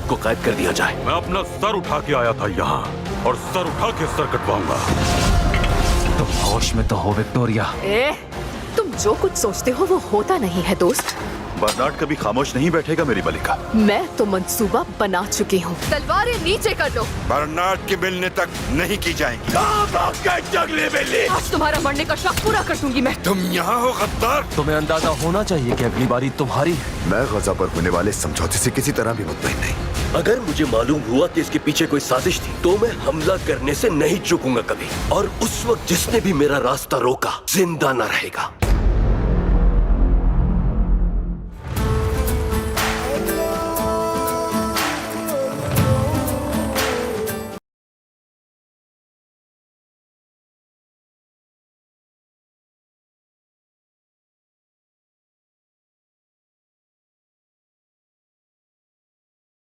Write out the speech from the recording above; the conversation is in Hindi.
को कैद कर दिया जाए। मैं अपना सर उठा के आया था यहाँ और सर उठा के सर कटवाऊंगा। तुम होश में तो हो विक्टोरिया? तुम जो कुछ सोचते हो वो होता नहीं है दोस्त। बर्नार्ड कभी खामोश नहीं बैठेगा मेरी मलिका। मैं तो मंसूबा बना चुकी हूँ। तलवारें नीचे कर दो। बर्नार्ड के मिलने तक नहीं की जाएंगी। आज तुम्हारा मरने का शौक पूरा कर दूंगी मैं। तुम यहाँ हो गद्दार। तुम्हें अंदाजा होना चाहिए कि अगली बारी तुम्हारी। मैं गजा पर होने वाले समझौते से किसी तरह भी मुतमईन नहीं। अगर मुझे मालूम हुआ कि इसके पीछे कोई साजिश थी तो मैं हमला करने से नहीं चूकूंगा कभी। और उस वक्त जिसने भी मेरा रास्ता रोका जिंदा न रहेगा।